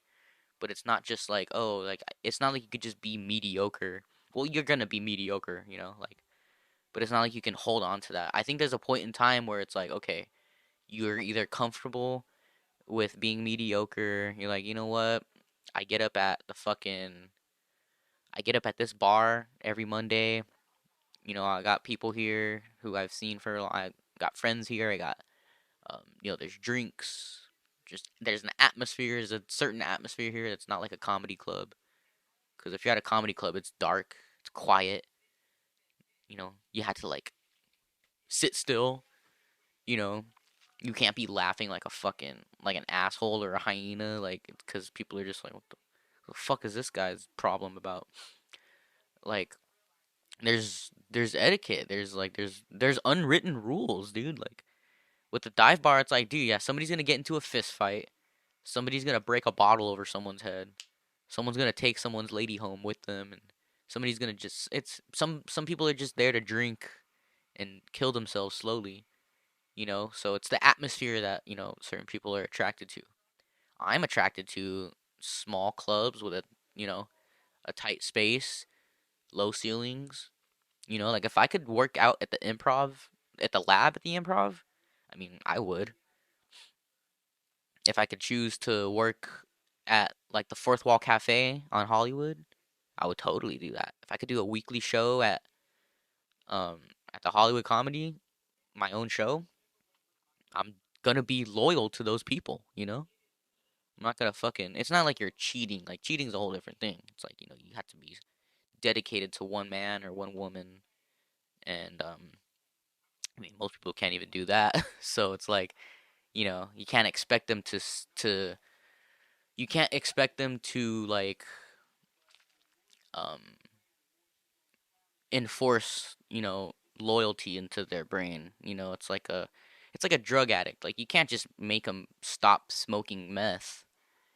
But it's not just like, oh, like it's not like you could just be mediocre. Well, you're gonna be mediocre, like, but it's not like you can hold on to that. I think there's a point in time where it's like, okay, you're either comfortable with being mediocre. You're like, you know what? I get up at the fucking I get up at this bar every Monday. I got people here who I've seen for a long. I got friends here. I got there's drinks. Just there's an atmosphere. There's a certain atmosphere here that's not like a comedy club. Because if you're at a comedy club, it's dark, it's quiet. You had to like sit still. You know, you can't be laughing like a fucking like an asshole or a hyena. Like because people are just like, what the fuck is this guy's problem about? Like there's etiquette. There's unwritten rules, dude. Like with the dive bar, it's like, dude, yeah, somebody's gonna get into a fist fight. Somebody's gonna break a bottle over someone's head. Someone's gonna take someone's lady home with them, and somebody's gonna just. It's some people are just there to drink and kill themselves slowly. So it's the atmosphere that certain people are attracted to. I'm attracted to small clubs with a tight space, low ceilings. Like if I could work out at the improv, at the lab at the improv, I mean, I would. If I could choose to work at like the Fourth Wall Cafe on Hollywood, I would totally do that. If I could do a weekly show um at the Hollywood Comedy, my own show, I'm gonna be loyal to those people. I'm not gonna fucking. It's not like you're cheating. Like cheating's a whole different thing. It's like you have to be dedicated to one man or one woman, and I mean most people can't even do that. So it's like you can't expect them to you can't expect them to like um enforce loyalty into their brain. It's like a drug addict. Like you can't just make them stop smoking meth.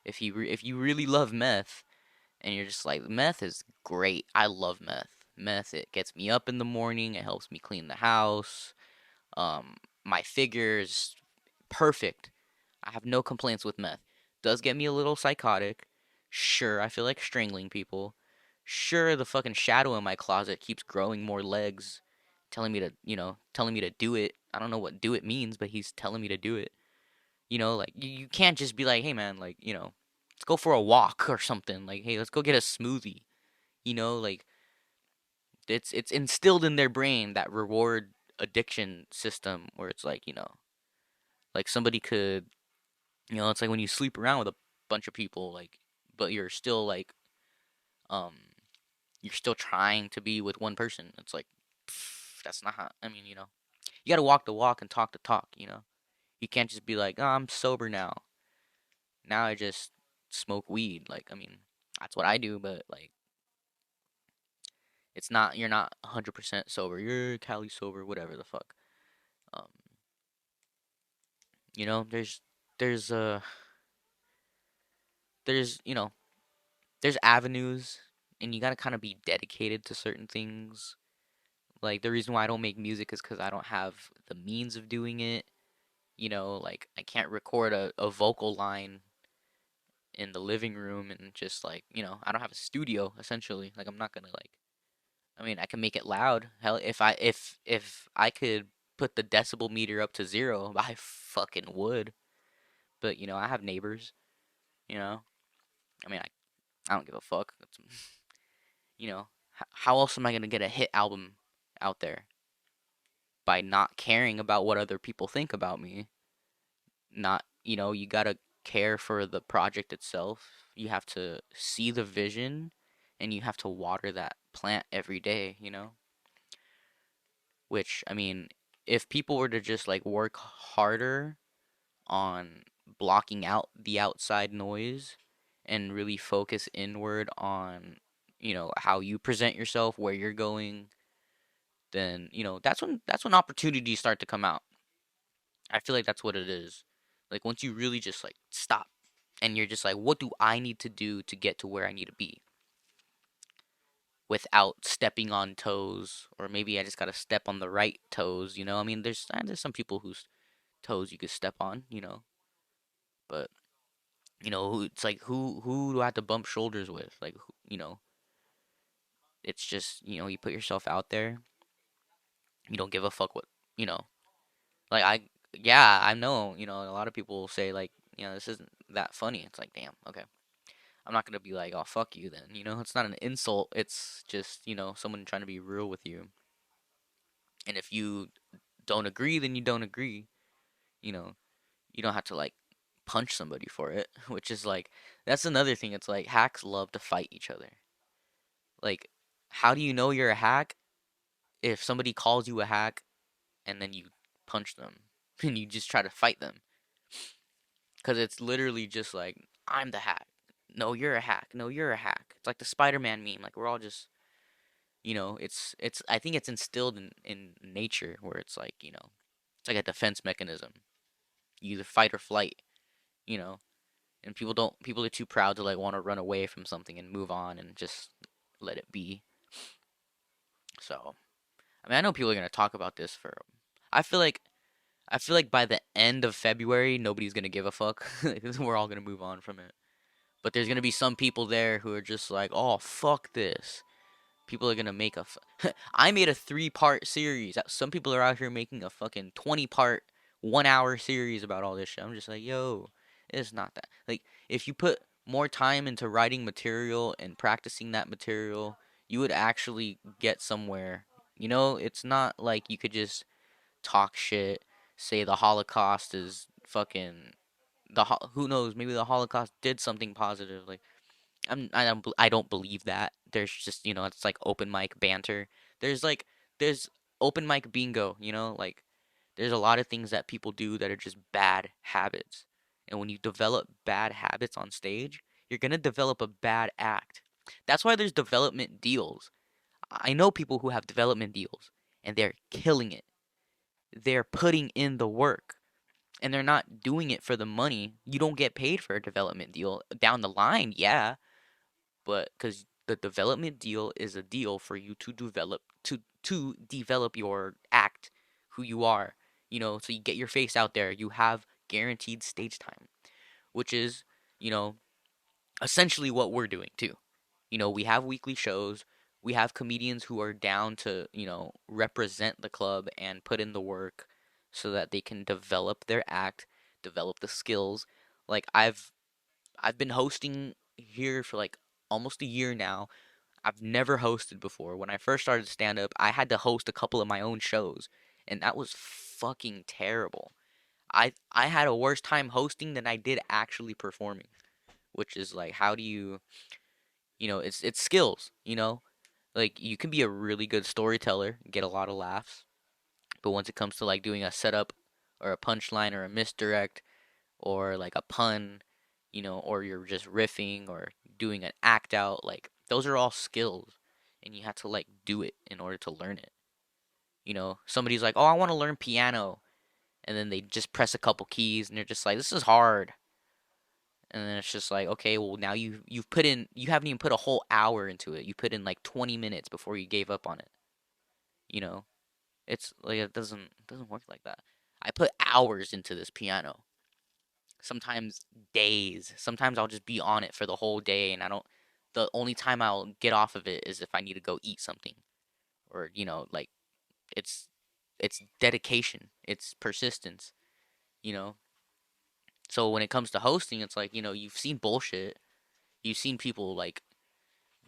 If you really love meth and you're just like, meth is great, I love meth, it gets me up in the morning, it helps me clean the house, my figure is perfect. I have no complaints with meth. Does get me a little psychotic. Sure, I feel like strangling people. Sure, the fucking shadow in my closet keeps growing more legs, telling me to do it. I don't know what do it means, but he's telling me to do it. Like you can't just be like, hey man, like, let's go for a walk or something. Like, hey, let's go get a smoothie. Like it's instilled in their brain that reward addiction system where it's like, like somebody could it's like when you sleep around with a bunch of people, like, but you're still like, um, you're still trying to be with one person. It's like, that's not how, I mean, you gotta walk the walk and talk the talk. You can't just be like, oh, I'm sober now. Now I just smoke weed. Like, I mean, that's what I do, but like, you're not 100% sober. You're Cali sober, whatever the fuck. Um, you know, there's, there's, uh, there's, you know, there's avenues, and you gotta kind of be dedicated to certain things. Like the reason why I don't make music is because I don't have the means of doing it. Like I can't record a vocal line in the living room and just like, I don't have a studio essentially. Like I'm not gonna like I mean, I can make it loud. Hell, if I could put the decibel meter up to zero, I fucking would. But I have neighbors, you know. I mean, I don't give a fuck. How else am I gonna get a hit album out there by not caring about what other people think about me? Not, you gotta care for the project itself. You have to see the vision and you have to water that plant every day. Which, I mean, if people were to just like work harder on blocking out the outside noise and really focus inward on, how you present yourself, where you're going, then, that's when opportunities start to come out. I feel like that's what it is. Like once you really just like stop and you're just like, what do I need to do to get to where I need to be without stepping on toes, or maybe I just gotta step on the right toes. I mean, there's some people whose toes you could step on, but it's like who do I have to bump shoulders with? Like, it's just you put yourself out there. You don't give a fuck what you know. Like yeah, I know. A lot of people say like, this isn't that funny. It's like, damn, okay. I'm not gonna be like, oh fuck you then. It's not an insult. It's just someone trying to be real with you. And if you don't agree, then you don't agree. You know, you don't have to like punch somebody for it, which is like that's another thing. It's like hacks love to fight each other. Like, how do you know you're a hack if somebody calls you a hack and then you punch them and you just try to fight them? Because it's literally just like, I'm the hack. No, you're a hack. No, you're a hack. It's like the Spider-Man meme. Like we're all just, it's. I think it's instilled in nature where it's like, it's like a defense mechanism. You either fight or flight. You know, and people are too proud to like want to run away from something and move on and just let it be. So, I mean, I know people are gonna talk about this for. I feel like I feel like by the end of February, nobody's gonna give a fuck. We're all gonna move on from it. But there's gonna be some people there who are just like, oh fuck this. People are gonna make I made a 3-part series. Some people are out here making a fucking 20-part, 1 hour series about all this shit. I'm just like, yo, it's not that. Like, if you put more time into writing material and practicing that material, you would actually get somewhere. It's not like you could just talk shit, say the Holocaust is fucking who knows, maybe the Holocaust did something positive. Like, I don't believe that. There's just, it's like open mic banter. There's like there's open mic bingo, like there's a lot of things that people do that are just bad habits. And when you develop bad habits on stage, you're going to develop a bad act. That's why there's development deals. I know people who have development deals and they're killing it. They're putting in the work and they're not doing it for the money. You don't get paid for a development deal down the line, yeah, but because the development deal is a deal for you to develop your act, who you are, so you get your face out there. You have guaranteed stage time, which is, you know, essentially what we're doing too. We have weekly shows. We have comedians who are down to, represent the club and put in the work so that they can develop their act, develop the skills. Like I've been hosting here for like almost a year now. I've never hosted before. When I first started stand up, I had to host a couple of my own shows, and that was fucking terrible. I had a worse time hosting than I did actually performing, which is like, how do you, it's skills, Like, you can be a really good storyteller, get a lot of laughs, but once it comes to like doing a setup or a punchline or a misdirect or like a pun, or you're just riffing or doing an act out, like those are all skills and you have to like do it in order to learn it. Somebody's like, "Oh, I want to learn piano." And then they just press a couple keys and they're just like, "This is hard." And then it's just like, "Okay, well now you haven't even put a whole hour into it. You put in like 20 minutes before you gave up on it." You know? It's like it doesn't work like that. I put hours into this piano. Sometimes days. Sometimes I'll just be on it for the whole day and the only time I'll get off of it is if I need to go eat something or like it's it's dedication, it's persistence, you know. So when it comes to hosting, it's like, you've seen bullshit. You've seen people like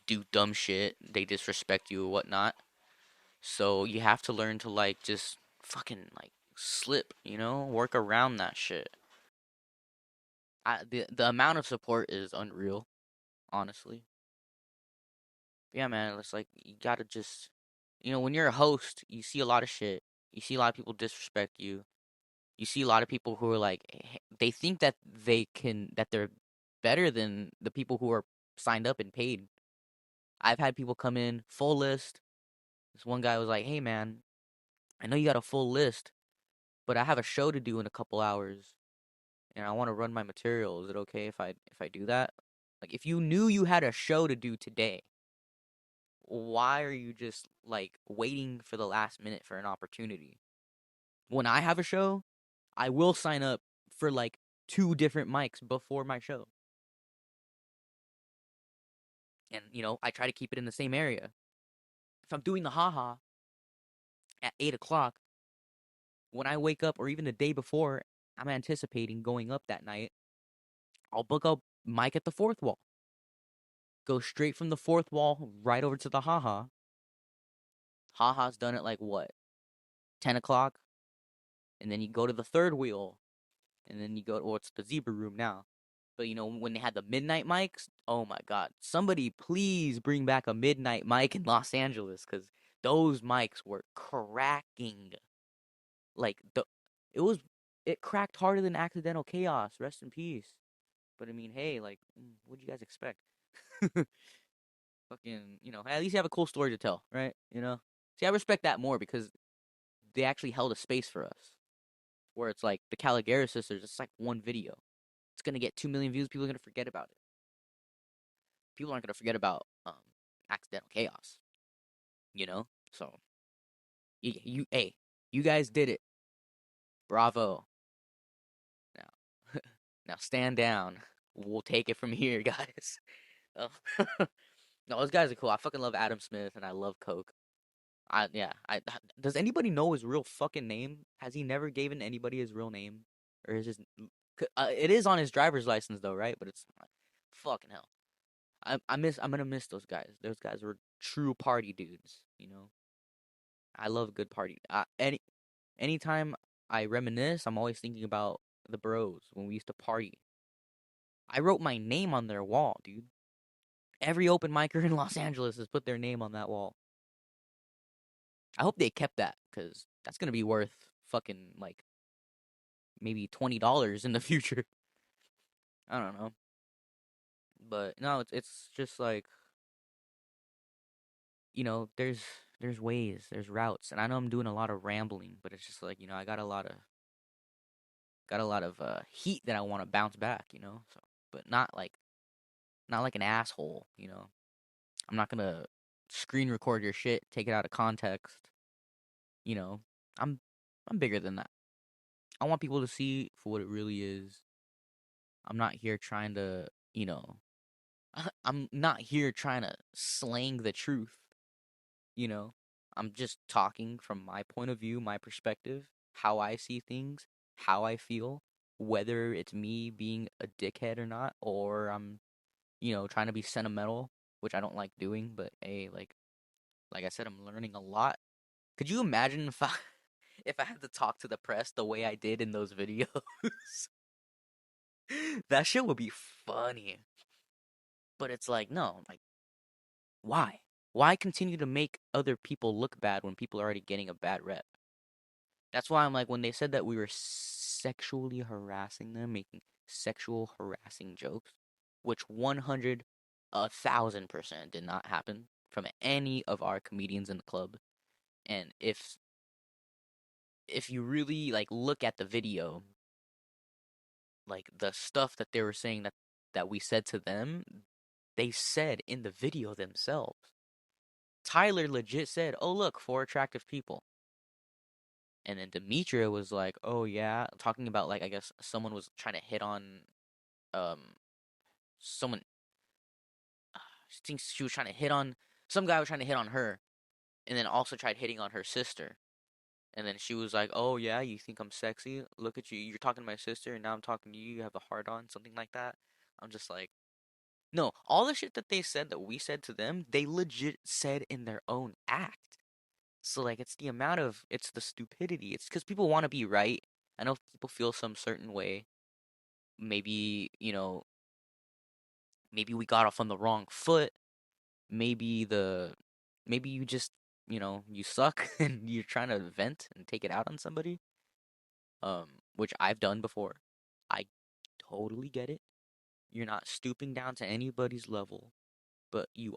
do dumb shit, they disrespect you or whatnot. So you have to learn to like just fucking like slip, work around that shit. The amount of support is unreal, honestly. Yeah, man, it's like you gotta just, when you're a host, you see a lot of shit. You see a lot of people disrespect you. You see a lot of people who are like, they think that that they're better than the people who are signed up and paid. I've had people come in full list. This one guy was like, "Hey, man, I know you got a full list, but I have a show to do in a couple hours, and I want to run my material. Is it okay if I do that? Like, if you knew you had a show to do today, why are you just like waiting for the last minute for an opportunity? When I have a show, I will sign up for like 2 different mics before my show. And I try to keep it in the same area. If I'm doing the haha at 8 o'clock, when I wake up or even the day before, I'm anticipating going up that night, I'll book a mic at the fourth wall. Go straight from the fourth wall right over to the haha. Haha's done it like what? 10 o'clock, and then you go to the third wheel, and then you go, well, it's the zebra room now. But when they had the midnight mics, oh my God, somebody please bring back a midnight mic in Los Angeles, because those mics were cracking. Like it was, it cracked harder than Accidental Chaos. Rest in peace. But I mean, hey, like, what'd you guys expect? Fucking, at least you have a cool story to tell, right? See, I respect that more because they actually held a space for us. Where it's like the Caligari sisters, it's like one video. It's gonna get 2 million views. People are gonna forget about it. People aren't gonna forget about Accidental Chaos. You know, so hey, you guys did it. Bravo. Now, now stand down. We'll take it from here, guys. Oh. No, those guys are cool. I fucking love Adam Smith and I love Coke. Yeah. Does anybody know his real fucking name? Has he never given anybody his real name, or is his? It is on his driver's license though, right? But it's fucking hell. I'm gonna miss those guys. Those guys were true party dudes. I love a good party. Anytime I reminisce, I'm always thinking about the bros when we used to party. I wrote my name on their wall, dude. Every open micer in Los Angeles has put their name on that wall. I hope they kept that because that's gonna be worth fucking like maybe $20 in the future. I don't know, but no, it's just like there's ways, there's routes, and I know I'm doing a lot of rambling, but it's just like I got a lot of heat that I want to bounce back, so but not like an asshole. I'm not gonna screen record your shit, take it out of context. You know, I'm I'm bigger than that. I want people to see for what it really is. I'm not here trying to, I'm not here trying to slang the truth, you know. I'm just talking from my point of view, my perspective, how I see things, how I feel, whether it's me being a dickhead or not, or I'm, trying to be sentimental, which I don't like doing, but hey, like I said, I'm learning a lot. Could you imagine if I if I had to talk to the press the way I did in those videos? That shit would be funny. But it's like, no, like, why? Why continue to make other people look bad when people are already getting a bad rep? That's why I'm like, when they said that we were sexually harassing them, making sexual harassing jokes, which 1,000% did not happen from any of our comedians in the club. And if you really like look at the video, like the stuff that they were saying that we said to them, they said in the video themselves. Tyler legit said, "Oh look, four attractive people." And then Demetria was like, "Oh yeah," talking about like I guess someone was trying to hit on um someone. She thinks she was trying to hit on some guy was trying to hit on her, and then also tried hitting on her sister. And then she was like, "Oh yeah, you think I'm sexy? Look at you. You're talking to my sister, and now I'm talking to you. You have a heart on, something like that." I'm just like, no, all the shit that they said that we said to them, they legit said in their own act. So like it's the stupidity. It's because people want to be right. I know people feel some certain way. Maybe, maybe we got off on the wrong foot. Maybe maybe you just, you suck and you're trying to vent and take it out on somebody. Which I've done before. I totally get it. You're not stooping down to anybody's level, but you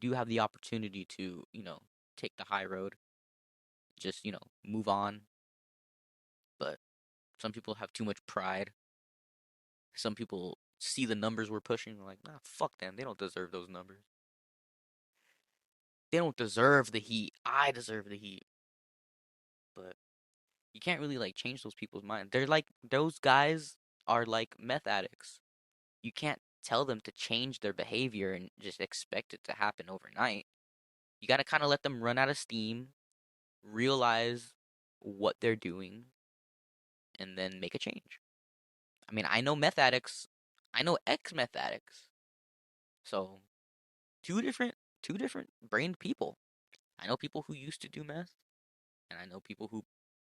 do have the opportunity to, take the high road. Just, move on. But some people have too much pride. Some people see the numbers we're pushing, like, nah, fuck them. They don't deserve those numbers. They don't deserve the heat. I deserve the heat. But you can't really like change those people's minds. They're like those guys are like meth addicts. You can't tell them to change their behavior and just expect it to happen overnight. You got to kind of let them run out of steam, realize what they're doing, and then make a change. I mean, I know meth addicts, I know ex-meth addicts. So, two different two different brained people. I know people who used to do meth. and I know people who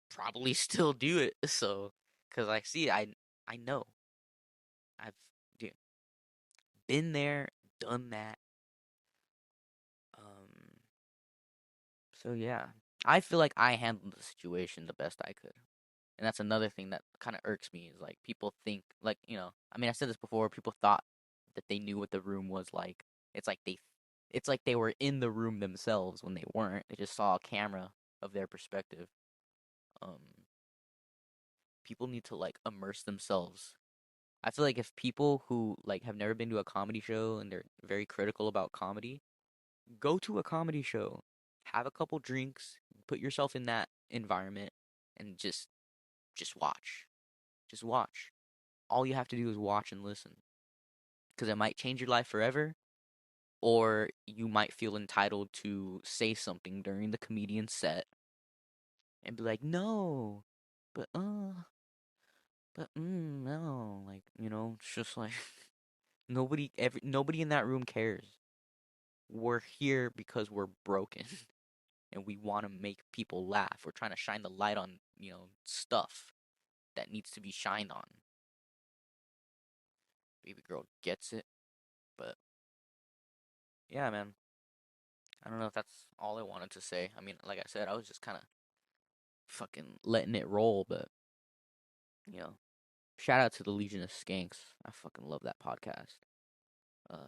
probably still do it. So, because I see, I know I've dude, been there, done that. Um, so yeah, I feel like I handled the situation the best I could. And that's another thing that kind of irks me is like people think like, I mean, I said this before, people thought that they knew what the room was like. It's like they were in the room themselves when they weren't. They just saw a camera of their perspective. Um People need to like immerse themselves. I feel like if people who like have never been to a comedy show and they're very critical about comedy, go to a comedy show, have a couple drinks, put yourself in that environment and just watch. Just watch. All you have to do is watch and listen because it might change your life forever, or you might feel entitled to say something during the comedian's set and be like, no, but no, like it's just like nobody in that room cares. We're here because we're broken and we want to make people laugh. We're trying to shine the light on stuff that needs to be shined on. Baby girl gets it, but yeah, man. I don't know if that's all I wanted to say. I mean, like I said, I was just kind of fucking letting it roll, but you know, shout out to the Legion of Skanks. I fucking love that podcast.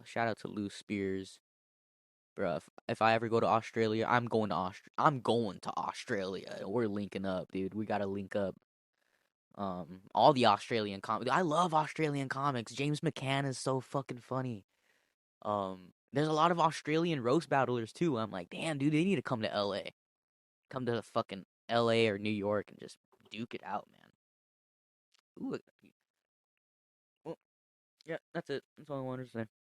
Shout out to Lou Spears, bro. If I ever go to Australia, I'm going to Australia. We're linking up, dude. We gotta link up. All the Australian comics. I love Australian comics. James McCann is so fucking funny. There's a lot of Australian roast battlers too. I'm like, damn, dude, they need to come to LA. Come to fucking LA or New York and just duke it out, man. Ooh, well, yeah, that's it. That's all I wanted to say.